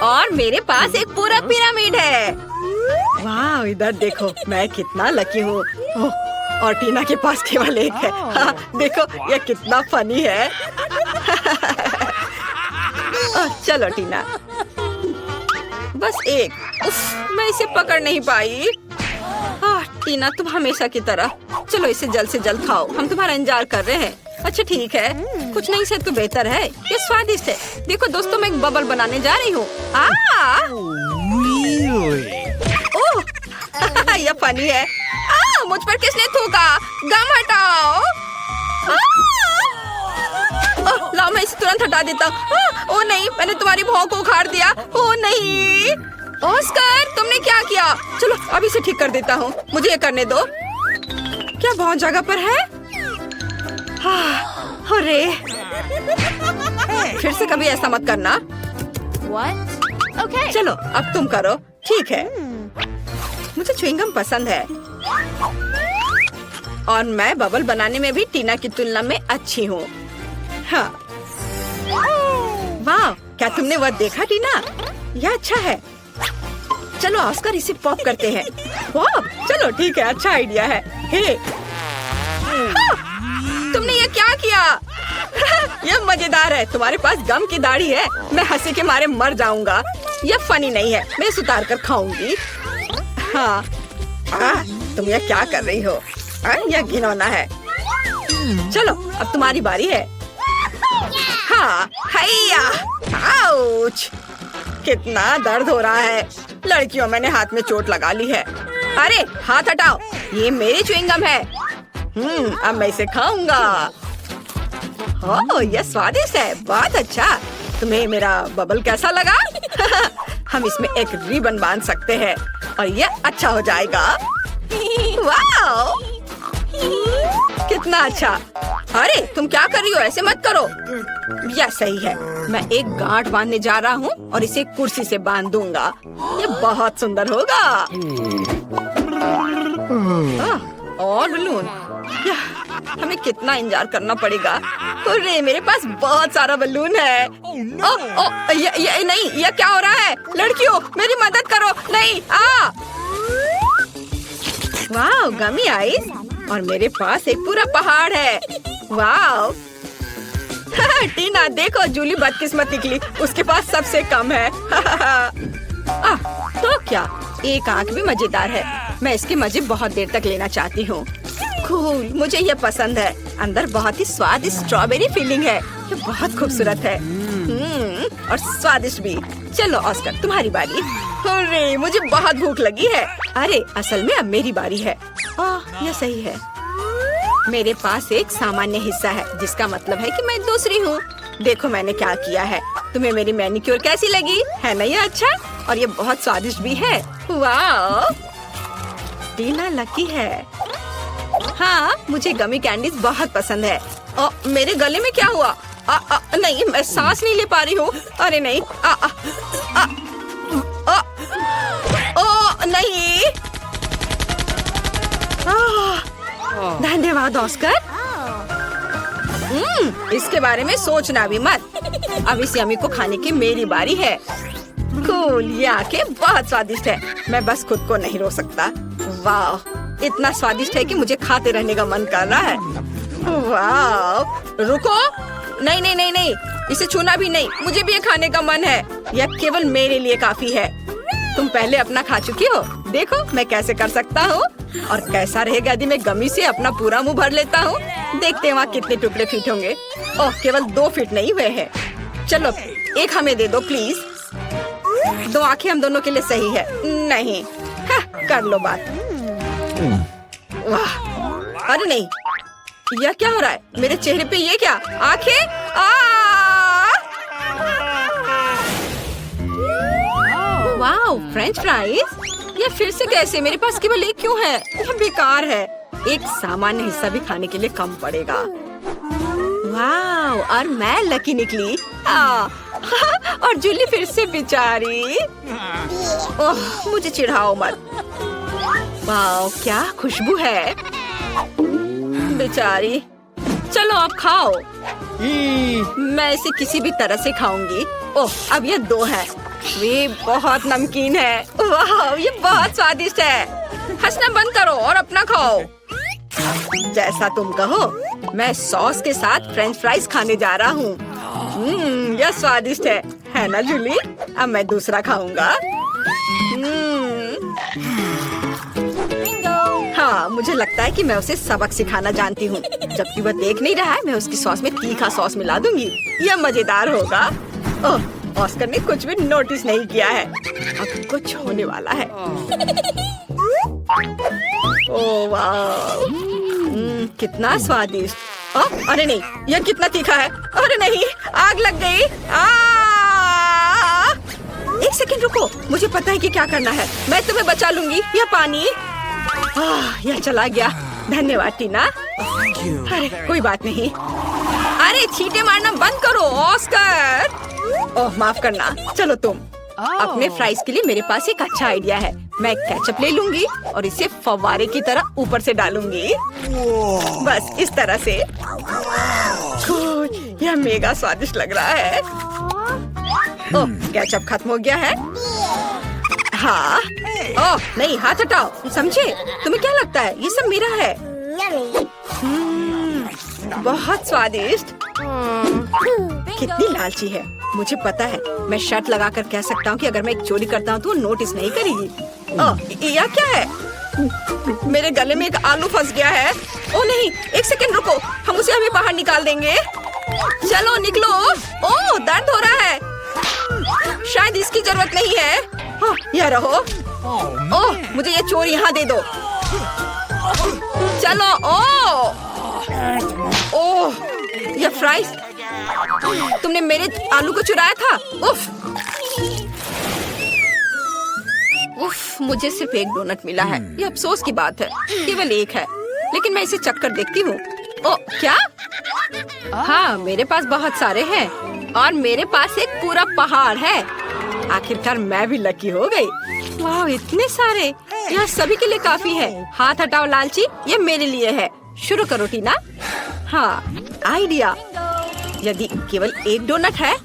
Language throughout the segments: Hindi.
और मेरे पास एक पूरा पिरामिड है। वाह, इधर देखो, मैं कितना लकी हूँ। और टीना के पास केवल एक है। हाँ, देखो ये कितना फनी है। चलो टीना, बस एक। उफ, मैं इसे पकड़ नहीं पाई। टीना, तुम हमेशा की तरह। चलो इसे जल्द से जल्द खाओ, हम तुम्हारा इंतजार कर रहे हैं। अच्छा ठीक है, कुछ नहीं से तो बेहतर है। ये स्वादिष्ट है। देखो दोस्तों, मैं एक बबल बनाने जा रही हूँ। ओह, यह फनी है। मुझ पर किसने थूका? गम हटाओ। लाओ, मैं इसे तुरंत हटा देता हूँ। ओह नहीं, मैंने तुम्हारी भौं को उखाड़ दिया। ओह नहीं, ऑस्कर, तुमने क्या किया? चलो अभी इसे ठीक कर देता हूँ, मुझे ये करने दो। क्या बहुत जगह पर है? अरे, फिर से कभी ऐसा मत करना। Okay. चलो अब तुम करो। ठीक है, मुझे च्युइंगम पसंद है और मैं बबल बनाने में भी टीना की तुलना में अच्छी हूँ। हाँ। वाह, क्या तुमने वह देखा टीना? यह अच्छा है। चलो ऑस्कर, इसे पॉप करते हैं। पॉप, चलो ठीक है, अच्छा आइडिया है। हे, तुमने ये क्या किया? यह मजेदार है। तुम्हारे पास गम की दाढ़ी है। मैं हंसी के मारे मर जाऊंगा। यह फनी नहीं है, मैं इसे उतार कर खाऊंगी। हाँ, तुम यह क्या कर रही हो? यह घिनौना है। चलो अब तुम्हारी बारी है। हाँ, हैया, आउच, कितना दर्द हो रहा है। लड़कियों, मैंने हाथ में चोट लगा ली है। अरे हाथ हटाओ, ये मेरी च्युइंगम है। अब मैं इसे खाऊंगा। ओह, यह स्वादिष्ट है। बहुत अच्छा। तुम्हें मेरा बबल कैसा लगा? हम इसमें एक रिबन बांध सकते हैं और यह अच्छा हो जाएगा। वाह, कितना अच्छा। अरे तुम क्या कर रही हो? ऐसे मत करो। यह सही है। मैं एक गांठ बांधने जा रहा हूँ और इसे कुर्सी से बांध दूंगा। यह बहुत सुंदर होगा। और बलून, हमें कितना इंतजार करना पड़ेगा। अरे मेरे पास बहुत सारा बलून है। ये नहीं, यह क्या हो रहा है? लड़कियों, मेरी मदद करो। नहीं, वाह, गमी आइस, और मेरे पास एक पूरा पहाड़ है। वाह। टीना देखो, जूली बदकिस्मत निकली, उसके पास सबसे कम है। तो क्या, एक आंख भी मजेदार है। मैं इसके मजे बहुत देर तक लेना चाहती हूँ। कूल, मुझे यह पसंद है। अंदर बहुत ही स्वादिष्ट स्ट्रॉबेरी फीलिंग है। ये बहुत खूबसूरत है। और स्वादिष्ट भी। चलो ऑस्कर, तुम्हारी बारी। अरे मुझे बहुत भूख लगी है। अरे असल में अब मेरी बारी है। यह सही है। मेरे पास एक सामान्य हिस्सा है, जिसका मतलब है कि मैं दूसरी हूँ। देखो मैंने क्या किया है। तुम्हें मेरी मैनिक्योर कैसी लगी? है ना ये अच्छा? और ये बहुत स्वादिष्ट भी है। वाह, टीना लकी है। हाँ, मुझे गमी कैंडीज बहुत पसंद है। मेरे गले में क्या हुआ? नहीं, मैं सांस नहीं ले पा रही हूँ। अरे नहीं, नहीं। धन्यवाद ऑस्कर। इसके बारे में सोचना भी मत। अब इस यम्मी को खाने की मेरी बारी है। कूल, ये आंखें बहुत स्वादिष्ट है। मैं बस खुद को नहीं रोक सकता। वाह, इतना स्वादिष्ट है कि मुझे खाते रहने का मन कर रहा है। वाह, रुको, नहीं नहीं नहीं नहीं, इसे छूना भी नहीं। मुझे भी ये खाने का मन है। यह केवल मेरे लिए काफी है। तुम पहले अपना खा चुकी हो। देखो मैं कैसे कर सकता हूँ। और कैसा रहेगा यदि मैं गमी से अपना पूरा मुंह भर लेता हूँ। देखते हैं वहाँ कितने टुकड़े फिट होंगे। ओह, केवल 2 फिट नहीं हुए हैं। चलो एक हमें दे दो प्लीज। 2 आंखें हम दोनों के लिए सही है। नहीं, कर लो बात। वाह, अरे नहीं, यह क्या हो रहा है? मेरे चेहरे पे ये क्या? आंखें? वाह, फ्रेंच फ्राइज। ये फिर से कैसे? मेरे पास केवल एक क्यों है? यह बेकार है। एक सामान्य हिस्सा भी खाने के लिए कम पड़ेगा। वाह, और मैं लकी निकली। और जूली फिर से बेचारी। ओह, मुझे चिढ़ाओ मत। वाह, क्या खुशबू है। बेचारी। चलो अब खाओ। मैं इसे किसी भी तरह से खाऊंगी। ओह, अब ये 2 है। वे बहुत नमकीन है। वाह, ये बहुत स्वादिष्ट है। हंसना बंद करो और अपना खाओ। जैसा तुम कहो। मैं सॉस के साथ फ्रेंच फ्राइज खाने जा रहा हूँ। यह स्वादिष्ट है ना जूली? अब मैं दूसरा खाऊंगा। हाँ, मुझे लगता है कि मैं उसे सबक सिखाना जानती हूँ। जबकि वह देख नहीं रहा है, मैं उसकी सॉस में तीखा सॉस मिला दूंगी। यह मजेदार होगा। ओह, ऑस्कर ने कुछ भी नोटिस नहीं किया है। अब कुछ होने वाला है। ओह वाह, कितना स्वादिष्ट। अरे नहीं, यह कितना तीखा है। अरे नहीं, आग लग गई। एक सेकंड रुको, मुझे पता है कि क्या करना है। मैं तुम्हें बचा लूंगी। यह पानी। यह चला गया। धन्यवाद टीना। अरे कोई बात नहीं। अरे छींटे मारना बंद करो ऑस्कर। ओह माफ करना। चलो तुम। अपने फ्राइज के लिए मेरे पास एक अच्छा आइडिया है। मैं केचप ले लूंगी और इसे फव्वारे की तरह ऊपर से डालूंगी। बस इस तरह से। यह मेगा स्वादिष्ट लग रहा है। ओह, केचप खत्म हो गया है। हाँ। ओह नहीं, हाथ हटाओ। समझे? तुम्हें क्या लगता है ये सब मेरा है? बहुत स्वादिष्ट। कितनी लालची है। मुझे पता है। मैं शर्त लगाकर कह सकता हूँ कि अगर मैं एक चोरी करता हूँ तो वो नोटिस नहीं करेगी। ओह, यह क्या है? मेरे गले में एक आलू फंस गया है। ओह नहीं, एक सेकंड रुको। हम उसे अभी बाहर निकाल देंगे। चलो निकलो। ओह, दर्द हो रहा है। शायद इसकी जरूरत नहीं है। हाँ, यह रहो। ओह, मुझे ये चोर यहाँ दे दो। चलो। ओह, यह फ्राइज। तुमने मेरे आलू को चुराया था। उफ, मुझे सिर्फ एक डोनट मिला है। ये अफसोस की बात है। केवल एक है, लेकिन मैं इसे चख कर देखती हूँ। ओह, क्या? हाँ, मेरे पास बहुत सारे हैं और मेरे पास एक पूरा पहाड़ है। आखिरकार मैं भी लकी हो गई। वाह, इतने सारे। यह सभी के लिए काफी है। हाथ हटाओ लालची, ये मेरे लिए है। शुरू करो टीना। हाँ, आइडिया। यदि केवल एक डोनट है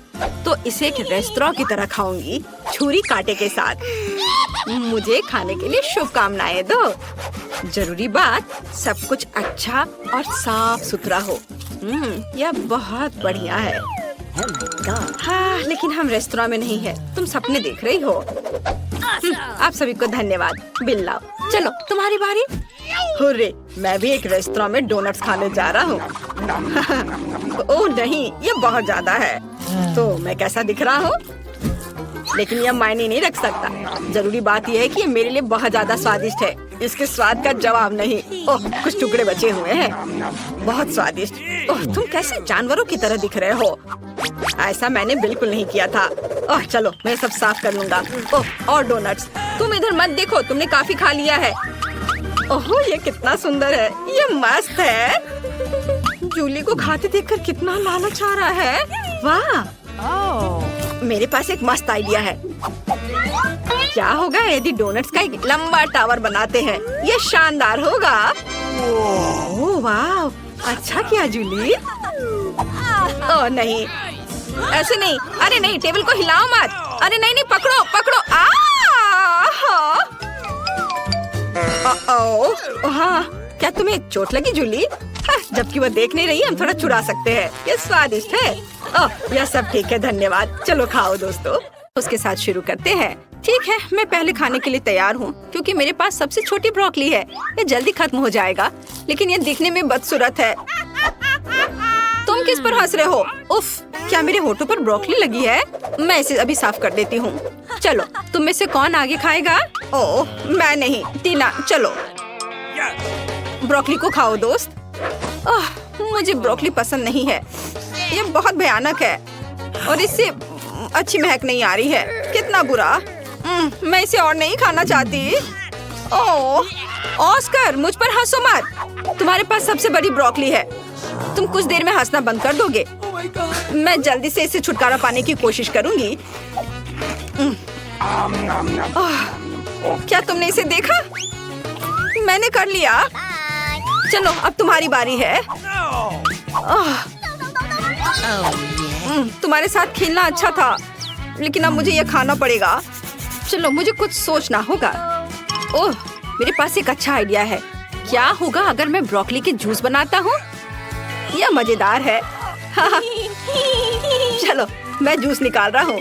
तो इसे एक रेस्तरां की तरह खाऊंगी, छुरी कांटे के साथ। मुझे खाने के लिए शुभकामनाएं दो। जरूरी बात, सब कुछ अच्छा और साफ सुथरा हो। यह बहुत बढ़िया है। हाँ, लेकिन हम रेस्तरां में नहीं है। तुम सपने देख रही हो। आप सभी को धन्यवाद। बिल लाओ। चलो तुम्हारी बारी। हुर्रे, मैं भी एक रेस्तरां में डोनट्स खाने जा रहा हूँ। ओह नहीं, ये बहुत ज्यादा है। तो मैं कैसा दिख रहा हूँ? लेकिन यह मायने नहीं रख सकता। जरूरी बात यह है कि ये मेरे लिए बहुत ज्यादा स्वादिष्ट है। इसके स्वाद का जवाब नहीं। ओह, कुछ टुकड़े बचे हुए हैं। बहुत स्वादिष्ट। ओह, तुम कैसे जानवरों की तरह दिख रहे हो? ऐसा मैंने बिल्कुल नहीं किया था। ओह, चलो मैं सब साफ कर लूंगा। ओह, और डोनट्स। तुम इधर मत देखो, तुमने काफी खा लिया है। ओह, ये कितना सुंदर है। ये मस्त है। जूली को खाते देखकर कितना लालच आ रहा है। वाह, मेरे पास एक मस्त आइडिया है। क्या होगा यदि डोनट्स का एक लंबा टावर बनाते हैं? ये शानदार होगा। ओह वाह, अच्छा किया जूली। ओह नहीं, ऐसे नहीं। अरे नहीं, टेबल को हिलाओ मत। अरे नहीं नहीं, पकड़ो पकड़ो। हाँ, क्या तुम्हें चोट लगी जूली? जबकि वह देख नहीं रही, हम थोड़ा चुरा सकते हैं। ये स्वादिष्ट है। ओह, यह सब ठीक है, धन्यवाद। चलो खाओ दोस्तों। उसके साथ शुरू करते हैं। ठीक है, मैं पहले खाने के लिए तैयार हूँ, क्योंकि मेरे पास सबसे छोटी ब्रोकली है। ये जल्दी खत्म हो जाएगा, लेकिन ये दिखने में बदसूरत है। तुम किस पर हंस रहे हो? उफ, क्या मेरे होठों पर ब्रोकली लगी है? मैं इसे अभी साफ कर देती हूँ। चलो, तुम में से कौन आगे खाएगा? ओह, मैं नहीं। टीना, चलो ब्रोकली को खाओ दोस्त। मुझे ब्रोकली पसंद नहीं है। ये बहुत भयानक है और इससे अच्छी महक नहीं आ रही है। कितना बुरा। मैं इसे और नहीं खाना चाहती। ओह, ऑस्कर, मुझ पर हंसो मत। तुम्हारे पास सबसे बड़ी ब्रोकली है। तुम कुछ देर में हंसना बंद कर दोगे? मैं जल्दी से इसे छुटकारा पाने की कोशिश करूंगी। क्या तुमने इसे देखा? मैंने कर लिया। चलो, अब तुम्हारी बारी है। तुम्हारे साथ खेलना अच्छा था, लेकिन अब मुझे ये खाना पड़ेगा। चलो मुझे कुछ सोचना होगा। ओह, मेरे पास एक अच्छा आइडिया है। क्या होगा अगर मैं ब्रोकली के जूस बनाता हूँ? यह मजेदार है। चलो मैं जूस निकाल रहा हूँ।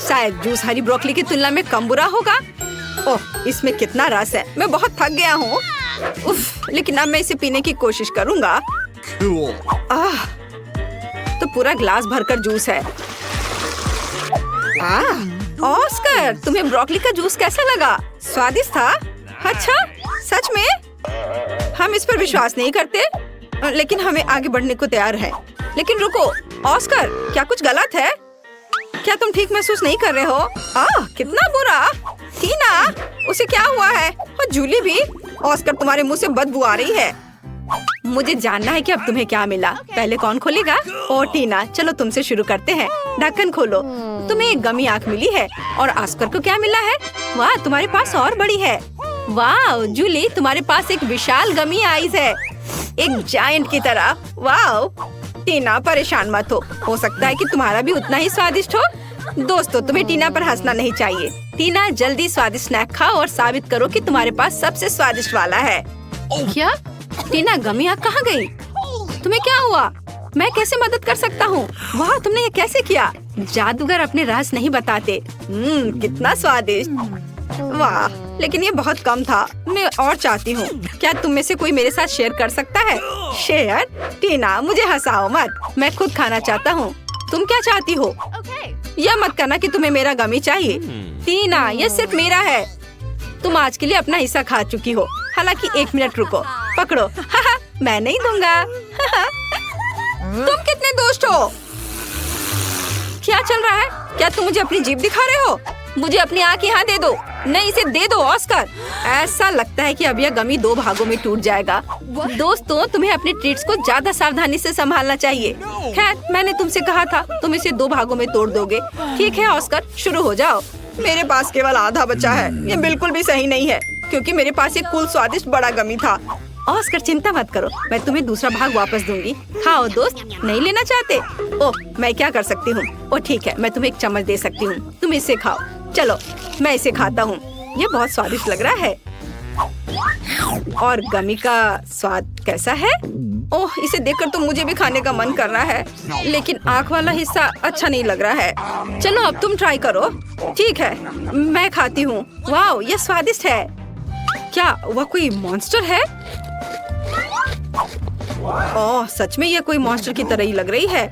शायद जूस हरी ब्रोकली की तुलना में कम बुरा होगा। ओह, इसमें कितना रस है। मैं बहुत थक गया हूँ। उफ, लेकिन अब मैं इसे पीने की कोशिश करूँगा। आह, तो पूरा ग्लास भरकर जूस है। ऑस्कर, तुम्हें ब्रोकली का जूस कैसा लगा? स्वादिष्ट था? अच्छा, सच में? हम इस पर विश्वास नहीं करते, लेकिन हमें आगे बढ़ने को तैयार है। लेकिन रुको, ऑस्कर, क्या कुछ गलत है? क्या तुम ठीक महसूस नहीं कर रहे हो? कितना बुरा। टीना, उसे क्या हुआ है? और जूली भी। ऑस्कर, तुम्हारे मुंह से बदबू आ रही है। मुझे जानना है कि अब तुम्हें क्या मिला। पहले कौन खोलेगा? ओ टीना, चलो तुमसे शुरू करते हैं। ढक्कन खोलो। तुम्हें एक गमी आंख मिली है। और ऑस्कर को क्या मिला है? वाह, तुम्हारे पास और बड़ी है। वाह जूली, तुम्हारे पास एक विशाल गमी आईज है, एक जायंट की तरह। वाह टीना, परेशान मत हो सकता है कि तुम्हारा भी उतना ही स्वादिष्ट हो। दोस्तों, तुम्हें टीना पर हंसना नहीं चाहिए। टीना, जल्दी स्वादिष्ट स्नैक खाओ और साबित करो कि तुम्हारे पास सबसे स्वादिष्ट वाला है। क्या? टीना, गमी आंख कहाँ गई? तुम्हें क्या हुआ? मैं कैसे मदद कर सकता हूँ? वाह, तुमने ये कैसे किया? जादूगर अपने रहस्य नहीं बताते। कितना स्वादिष्ट। वाह, लेकिन ये बहुत कम था। मैं और चाहती हूँ। क्या तुम में से कोई मेरे साथ शेयर कर सकता है? शेयर? टीना, मुझे हंसाओ मत। मैं खुद खाना चाहता हूँ। तुम क्या चाहती हो? यह मत करना कि तुम्हें मेरा गमी चाहिए। टीना, यह सिर्फ मेरा है। तुम आज के लिए अपना हिस्सा खा चुकी हो। हालांकि 1 मिनट रुको, पकड़ो। मैं नहीं दूंगा। तुम कितने दोस्त हो? क्या चल रहा है? क्या तुम मुझे अपनी जीभ दिखा रहे हो? मुझे अपनी आँख यहाँ दे दो। नहीं, इसे दे दो ऑस्कर। ऐसा लगता है कि अब यह गमी 2 भागों में टूट जाएगा। दोस्तों, तुम्हें अपने ट्रीट्स को ज्यादा सावधानी से संभालना चाहिए। खैर, मैंने तुमसे कहा था, तुम इसे 2 भागों में तोड़ दोगे। ठीक है ऑस्कर, शुरू हो जाओ। मेरे पास केवल आधा बचा है। ये बिल्कुल भी सही नहीं है, क्योंकि मेरे पास एक कुल स्वादिष्ट बड़ा गमी था। ऑस्कर, चिंता मत करो, मैं तुम्हें दूसरा भाग वापस दूंगी। खाओ दोस्त, नहीं लेना चाहते? ओह, मैं क्या कर सकती हूँ? ओह ठीक है, मैं तुम्हें एक चम्मच दे सकती हूँ। तुम इसे खाओ। चलो, मैं इसे खाता हूँ। ये बहुत स्वादिष्ट लग रहा है। और गमी का स्वाद कैसा है? ओह, इसे देखकर तो मुझे भी खाने का मन कर रहा है, लेकिन आँख वाला हिस्सा अच्छा नहीं लग रहा है। चलो अब तुम ट्राई करो। ठीक है, मैं खाती हूँ। वाह, ये स्वादिष्ट है। क्या वह कोई मॉन्स्टर है? ओह, सच में यह कोई मॉन्स्टर की तरह ही लग रही है।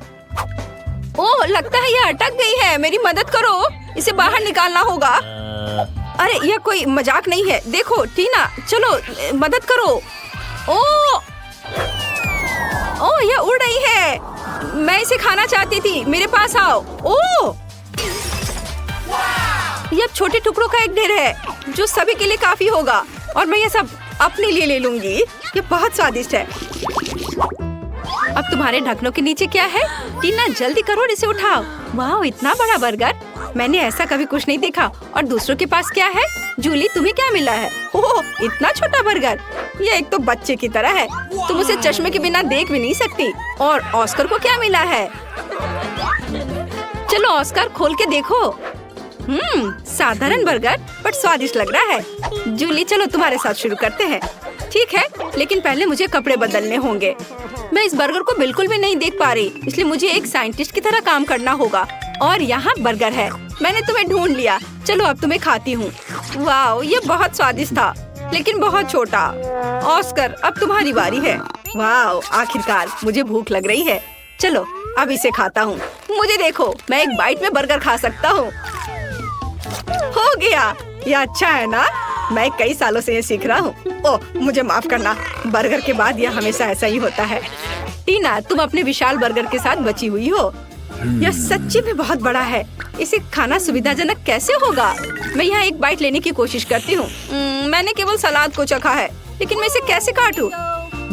ओह, लगता है यह अटक गई है। मेरी मदद करो, इसे बाहर निकालना होगा। अरे, यह कोई मजाक नहीं है। देखो टीना, चलो मदद करो। ओह, यह उड़ रही है। मैं इसे खाना चाहती थी। मेरे पास आओ। ओह, यह छोटे टुकड़ों का एक ढेर है, जो सभी के लिए काफी होगा। और मैं ये सब अपने लिए ले लूंगी। ये बहुत स्वादिष्ट है। अब तुम्हारे ढक्कनों के नीचे क्या है? टीना, जल्दी करो और इसे उठाओ। वाह, इतना बड़ा बर्गर, मैंने ऐसा कभी कुछ नहीं देखा। और दूसरों के पास क्या है? जूली, तुम्हें क्या मिला है? ओह, इतना छोटा बर्गर। ये एक तो बच्चे की तरह है। तुम उसे चश्मे के बिना देख भी नहीं सकती। और ऑस्कर को क्या मिला है? चलो ऑस्कर, खोल के देखो। साधारण बर्गर, पर स्वादिष्ट लग रहा है। जूली, चलो तुम्हारे साथ शुरू करते हैं। ठीक है, लेकिन पहले मुझे कपड़े बदलने होंगे। मैं इस बर्गर को बिल्कुल भी नहीं देख पा रही, इसलिए मुझे एक साइंटिस्ट की तरह काम करना होगा। और यहाँ बर्गर है। मैंने तुम्हें ढूंढ लिया। चलो अब तुम्हें खाती हूँ। वाह, ये बहुत स्वादिष्ट था, लेकिन बहुत छोटा। ऑस्कर, अब तुम्हारी बारी है। वाह, आखिरकार मुझे भूख लग रही है। चलो अब इसे खाता हूँ। मुझे देखो, मैं एक बाइट में बर्गर खा सकता हूँ। हो गया। यह अच्छा है ना? मैं कई सालों से ये सीख रहा हूँ। ओह, मुझे माफ करना। बर्गर के बाद यह हमेशा ऐसा ही होता है। टीना, तुम अपने विशाल बर्गर के साथ बची हुई हो। यह सच्ची में बहुत बड़ा है। इसे खाना सुविधाजनक कैसे होगा? मैं यहाँ एक बाइट लेने की कोशिश करती हूँ। मैंने केवल सलाद को चखा है, लेकिन मैं इसे कैसे काटूं?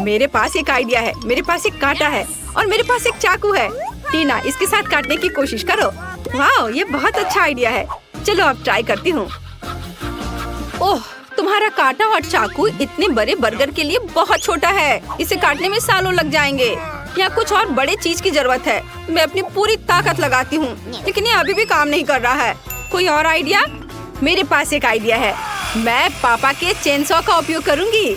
मेरे पास एक आइडिया है। मेरे पास एक कांटा है और मेरे पास एक चाकू है। टीना, इसके साथ काटने की कोशिश करो। वाह, ये बहुत अच्छा आइडिया है। चलो अब ट्राई करती हूँ। ओह, तुम्हारा कांटा और चाकू इतने बड़े बर्गर के लिए बहुत छोटा है। इसे काटने में सालों लग जाएंगे। यहाँ कुछ और बड़े चीज की जरूरत है। मैं अपनी पूरी ताकत लगाती हूँ, लेकिन ये अभी भी काम नहीं कर रहा है। कोई और आइडिया? मेरे पास एक आइडिया है। मैं पापा के चेनसॉ का उपयोग करूँगी।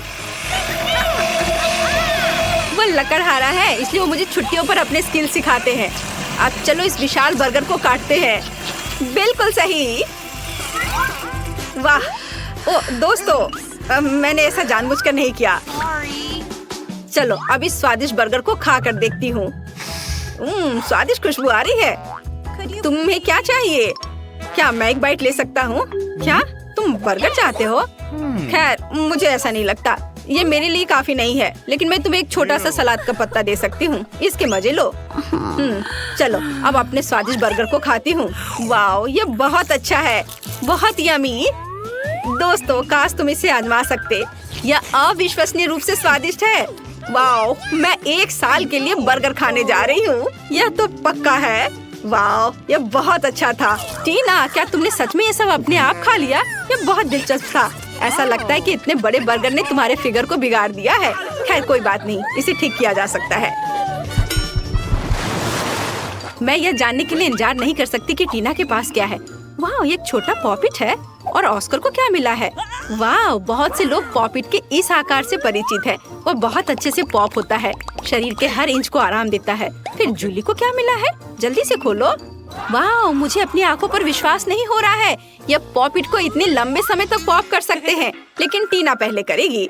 वो लकड़हारा है, इसलिए वो मुझे छुट्टियों पर अपने स्किल सिखाते हैं। अब चलो इस विशाल बर्गर को काटते हैं। बिल्कुल सही। वाह! ओ दोस्तों, मैंने ऐसा जानबूझकर नहीं किया। चलो अब इस स्वादिष्ट बर्गर को खा कर देखती हूँ। स्वादिष्ट खुशबू आ रही है। तुम्हें क्या चाहिए? क्या मैं एक बाइट ले सकता हूँ? क्या तुम बर्गर चाहते हो? खैर, मुझे ऐसा नहीं लगता। ये मेरे लिए काफी नहीं है, लेकिन मैं तुम्हें एक छोटा सा सलाद का पत्ता दे सकती हूँ। इसके मजे लो। चलो अब अपने स्वादिष्ट बर्गर को खाती हूँ। वाओ, ये बहुत अच्छा है, बहुत यमी। दोस्तों, काश तुम इसे आजमा सकते। यह अविश्वसनीय रूप से स्वादिष्ट है। वाओ, मैं 1 साल के लिए बर्गर खाने जा रही हूँ। यह तो पक्का है। वाओ, यह बहुत अच्छा था। टीना, क्या तुमने सच में ये सब अपने आप खा लिया? यह बहुत दिलचस्प था। ऐसा लगता है कि इतने बड़े बर्गर ने तुम्हारे फिगर को बिगाड़ दिया है। खैर कोई बात नहीं, इसे ठीक किया जा सकता है। मैं यह जानने के लिए इंतजार नहीं कर सकती कि टीना के पास क्या है। वाह, ये एक छोटा पॉपिट है। और ऑस्कर को क्या मिला है? वाह, बहुत से लोग पॉपिट के इस आकार से परिचित है। वो बहुत अच्छे से पॉप होता है, शरीर के हर इंच को आराम देता है। फिर जूली को क्या मिला है? जल्दी से खोलो। वाह, मुझे अपनी आंखों पर विश्वास नहीं हो रहा है। यह पॉपिट को इतने लंबे समय तक पॉप कर सकते हैं, लेकिन टीना पहले करेगी।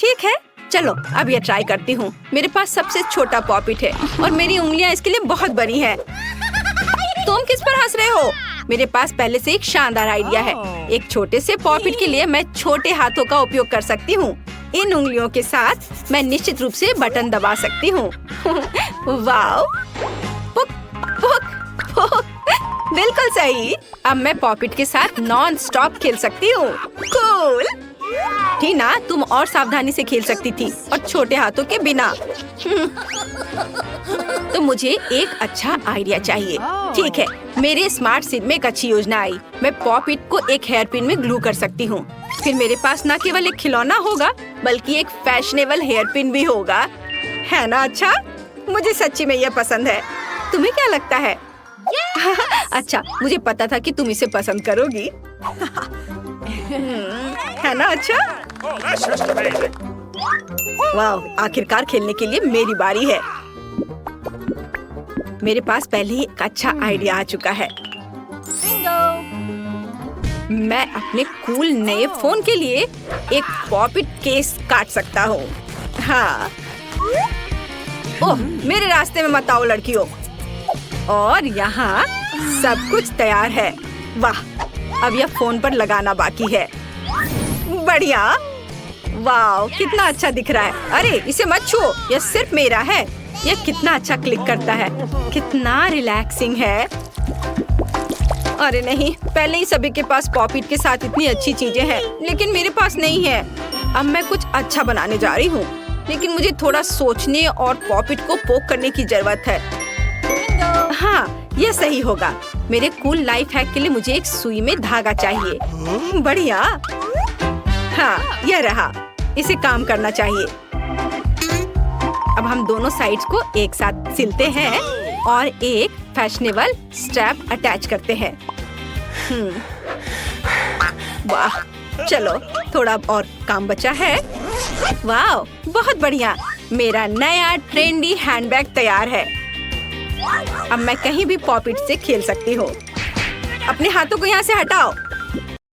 ठीक है, चलो अब ये ट्राई करती हूँ। मेरे पास सबसे छोटा पॉपिट है और मेरी उंगलियाँ इसके लिए बहुत बड़ी हैं। तुम किस पर हंस रहे हो? मेरे पास पहले से एक शानदार आइडिया है। एक छोटे से पॉपिट के लिए मैं छोटे हाथों का उपयोग कर सकती हूँ। इन उंगलियों के साथ मैं निश्चित रूप से बटन दबा सकती हूँ। वाओ! पुक, पुक, पुक। बिल्कुल सही। अब मैं पॉपिट के साथ नॉन स्टॉप खेल सकती हूँ। कूल। टीना, तुम और सावधानी से खेल सकती थी और छोटे हाथों के बिना। तो मुझे एक अच्छा आइडिया चाहिए। ठीक है, मेरे स्मार्ट सिर में एक अच्छी योजना आई। मैं पॉपिट को एक हेयर पिन में ग्लू कर सकती हूँ। फिर मेरे पास न केवल एक खिलौना होगा, बल्कि एक फैशनेबल हेयर पिन भी होगा। है ना अच्छा? मुझे सच्ची में यह पसंद है। तुम्हें क्या लगता है? अच्छा, मुझे पता था कि तुम इसे पसंद करोगी। है ना अच्छा? वाह, आखिरकार खेलने के लिए मेरी बारी है। मेरे पास पहले ही एक अच्छा आइडिया आ चुका है। मैं अपने कूल नए फोन के लिए एक पॉपिट केस काट सकता हूँ। हाँ। ओह, मेरे रास्ते में मत आओ लड़कियों। और यहाँ सब कुछ तैयार है। वाह, अब यह फोन पर लगाना बाकी है। बढ़िया। वाह, कितना अच्छा दिख रहा है। अरे इसे मत छुओ, यह सिर्फ मेरा है। यह कितना अच्छा क्लिक करता है, कितना रिलैक्सिंग है। अरे नहीं, पहले ही सभी के पास पॉपिट के साथ इतनी अच्छी चीजें हैं, लेकिन मेरे पास नहीं है। अब मैं कुछ अच्छा बनाने जा रही हूँ, लेकिन मुझे थोड़ा सोचने और पॉपिट को पोक करने की जरूरत है। हाँ, यह सही होगा। मेरे कूल लाइफ हैक के लिए मुझे एक सुई में धागा चाहिए। बढ़िया। हाँ, यह रहा। इसे काम करना चाहिए। अब हम दोनों साइड्स को एक साथ सिलते हैं और एक फैशनेबल स्ट्रैप अटैच करते हैं। वाह, चलो थोड़ा और काम बचा है। वाह, बहुत बढ़िया। मेरा नया ट्रेंडी हैंडबैग तैयार है। अब मैं कहीं भी पॉपिट से खेल सकती हूँ। अपने हाथों को यहाँ से हटाओ।